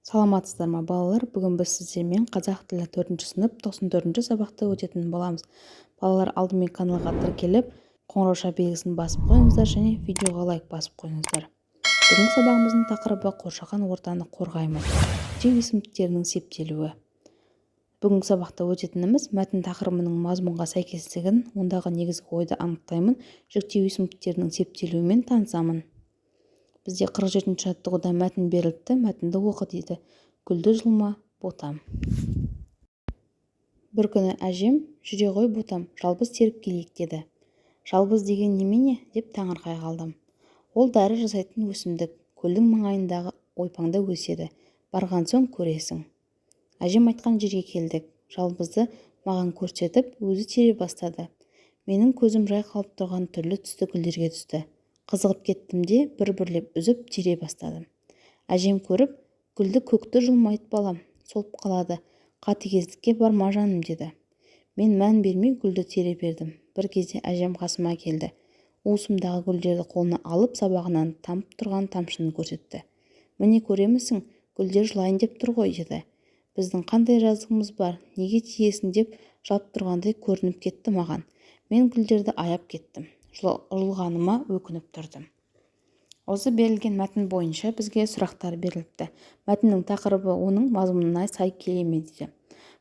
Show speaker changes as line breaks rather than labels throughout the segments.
Саламатсыздар ма балалар? Бүгін біз сіздермен қазақ тілі 4 сынып 94 сабақты өтетін боламыз. Балалар, алдымен каналға тіркеліп, қоңырауша белгісін басып қойыңыздар және видеоға лайк басып қойыңыздар. Бүгінгі сабағымыздың тақырыбы қоршаған ортаны қорғаймыз. Жіктеу есімдіктерінің септелуі. Бүгінгі сабақта өтетініміз мәтін тақырыбының мазмұнға сәйкестігін, ондағы негізгі ойды анықтаймын, жіктеу есімдіктерінің септелуімен танысамын. Бізде 47-ші жаттығуда мәтін беріліпті, мәтінді оқы дейді. Гүлді жұлма, ботам. Бір күні әжем, жүре ғой ботам, жалбыз теріп келейік деді. Жалбыз деген немене деп таңырқай қалдым. Ол дәрі жасайтын өсімдік, көлдің маңайындағы ойпаңда өседі. Барған соң көресің. Әжем айтқан жерге келдік. Жалбызды маған көрсетіп, өзі тере бастады. Менің көзім жайқалып тұрған түрлі түсті гүлдерге түсті. Қызығып кеттім де бір-бірлеп үзіп тере бастадым. Әжем көріп, гүлді көкті жұлмайт балам, солып қалады. Қатыгездікке барма жаным деді. Мен мән бермей гүлді тере бердім. Бір кезде әжем қасыма келді. Уысымдағы гүлдерді қолына алып сабағынан тамып тұрған тамшыны көрсетті. Міне көремісің, гүлдер жылайын деп тұр ғой деді. Біздің қандай жазығымыз бар, неге тиесің деп жалп тұрғандай көрініп кетті маған. Мен гүлдерді аяп кеттім. Жұлғаныма өкініп тұрдым. Осы берілген мәтін бойынша бізге сұрақтар беріліпті. Мәтіннің тақырыбы оның мазмұнына сай келе ме дейді.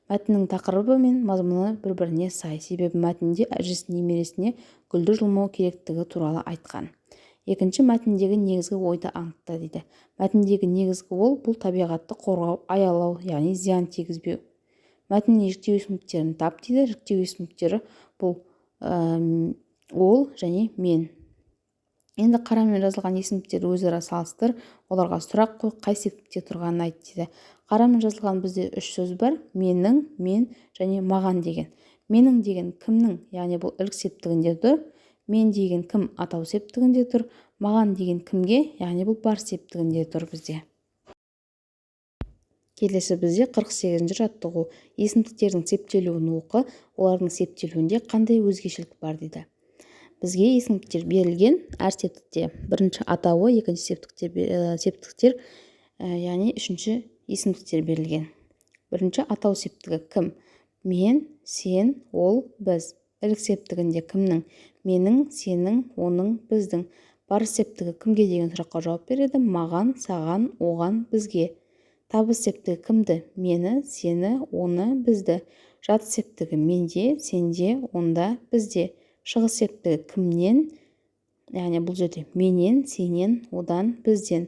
Мәтіннің тақырыбы мен мазмұны бір-біріне сай, себебі мәтінде әжесінің немересіне гүлді жұлмау керектігі туралы айтқан. Екінші, мәтіндегі негізгі ойды анықта дейді. Мәтіндегі негізгі ой бұл табиғатты қорғау, аялау, яғни зиян тигізбеу. Мәтіннің жіктеу есімдіктерін тап дейді. Жіктеу есімдіктері бұл ол және мен. Енді қарамен жазылған есімдіктерді өзара салыстыр, оларға сұрақ қой, қай септікте тұрғанын айт дейді. Қарамен жазылған бізде 3 сөз бар: менің, мен және маған деген. Менің деген кімнің, яғни бұл ілік септігінде тұр. Мен деген кім атау септігінде тұр. Маған деген кімге, яғни бұл бар септігінде тұр бізде. Келесі бізде 48-ші жаттығу. Есімдіктердің септелуін оқы, олардың септелуінде қандай өзгешелік бар дейді. Бізге есімдіктер берілген әр септікте. Бірінші атауы, екінші септіктер, яғни үшінші есімдіктер берілген. Бірінші атау септігі кім? Мен, сен, ол, біз. Ілік септігінде кімнің? Менің, сенің, оның, біздің. Бар септігі кімге деген сұраққа жауап береді? Маған, саған, оған, бізге. Табыс септігі кімді? Мені, сені, оны, бізді. Жат септігі менде, сенде, онда, бізде. Шығыс септігі кімнен? Яғни бұл жерде менен, сенен, одан, бізден.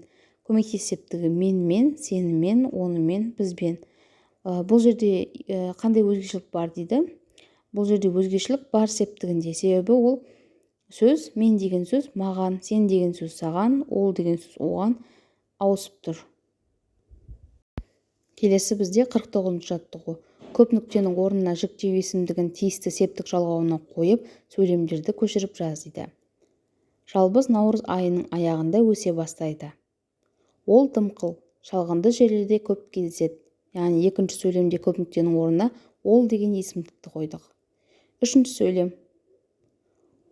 Көмектес септігі менмен, сенімен, онымен, бізбен. Бұл жерде қандай өзгешілік бар дейді? Бұл жерде өзгешілік бар септігінде, себебі ол сөз, мен деген сөз маған, сен деген сөз саған, ол деген сөз оған ауысып тұр. Келесі бізде 49-ші жаттығу. Көп нүктенің орнына жіктеу есімдігін тиісті септік жалғауына қойып, сөйлемдерді көшіріп жаз дейді. Жалбыз наурыз айының аяғында өсе бастайды. Ол дымқыл, шалғынды жерлерде көп кездеседі. Яғни екінші сөйлемде көп нүктенің орнына ол деген есімдікті қойдық. Үшінші сөйлем.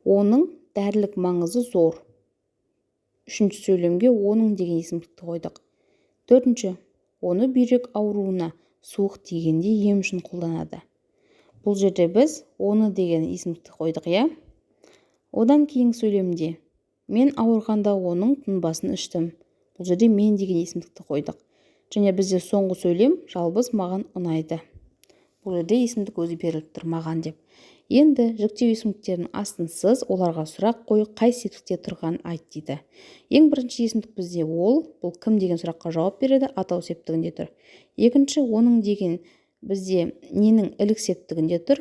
Оның дәрілік маңызы зор. Үшінші сөйлемге оның деген есімдікті қойдық. Төртінші. Оны бүйрек ауруына суық тигенде ем үшін қолданады. Бұл жерде біз оны деген есімдікті қойдық, иә? Одан кейін сөйлемде. Мен ауырғанда оның тұнбасын іштім. Бұл жерде мен деген есімдікті қойдық. Және бізде соңғы сөйлем жалбыз маған ұнайды. Бұл жерде есімдік өзі беріліп тұр, маған деп. Енді жіктеу есімдіктерінің астынсыз оларға сұрақ қой, қай септікте тұрғанын айт дейді. Ең бірінші есімдік бізде ол, бұл кім деген сұраққа жауап береді, атау септігінде тұр. Екінші, оның деген бізде ненің ілік септігінде тұр.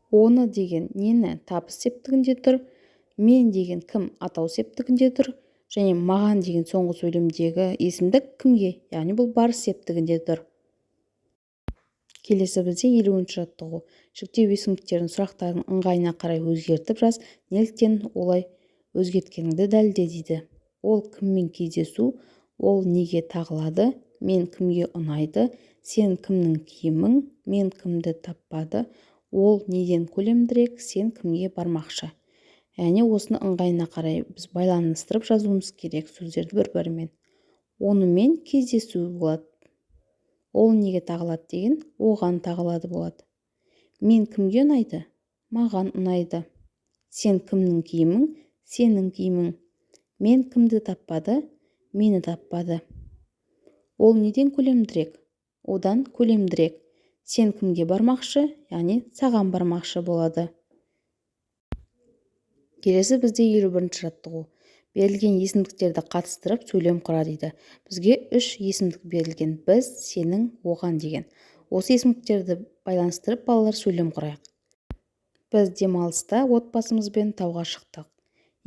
Оны деген нені табыс септігінде тұр. Мен деген кім атау септігінде тұр. Және маған деген соңғы сөйлемдегі есімдік кімге, яғни бұл бар септігінде тұр. Келесі бізде 50-ші жаттығу. Жіктеу есімдіктердің сұрақтарын ыңғайына қарай өзгертіп жаз, неліктен олай өзгерткеніңді дәлелде дейді. Ол кіммен кездесу, ол неге тағылады, мен кімге ұнайды, сен кімнің киімің, мен кімді таппады, ол неден көлемдірек, сен кімге бармақшы. Яғни осыны ыңғайына қарай біз байланыстырып жазуымыз керек сөздерді бір-бірімен. Онымен кездесу болады. ол неге тағылады деген оған тағылады болады. Мен кімге ұнайды? Маған ұнайды. Сен кімнің киімің? Сенің киімің. Мен кімді таппады? Мені таппады. Ол неден көлемдірек? Одан көлемдірек. Сен кімге бармақшы? Яғни саған бармақшы болады. Келесі бізде 51-ші жаттығу. Берілген есімдіктерді қатыстырып сөйлем құра дейді. Бізге 3 есімдік берілген. Біз, сенің, оған деген. Осы есімдіктерді байланыстырып балалар сөйлем құрайық. Біз демалыста отбасымызбен тауға шықтық.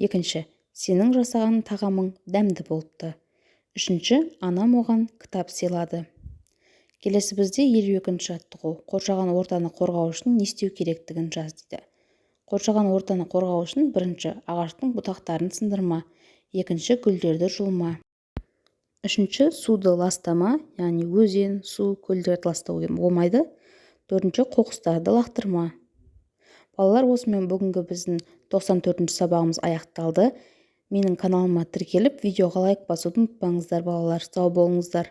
Екінші, сенің жасаған тағамың дәмді болыпты. Үшінші, анам оған кітап сыйлады. Келесі бізде 52-ші жаттығу. Қоршаған ортаны қорғау үшін не істеу керектігін жаз дейді. Қоршаған ортаны қорғау үшін бірінші, ағаштың бұтақтарын сындырма. Екінші, гүлдерді жұлма. Үшінші, суды ластама, яғни өзен, су, көлдерді ластау болмайды. Төртінші, қоқыстарды лақтырма. Балалар, осымен бүгінгі біздің 94-ші сабағымыз аяқталды. Менің каналыма тіркеліп, видеоға лайк басуды ұмытпаңыздар балалар. Сау болыңыздар.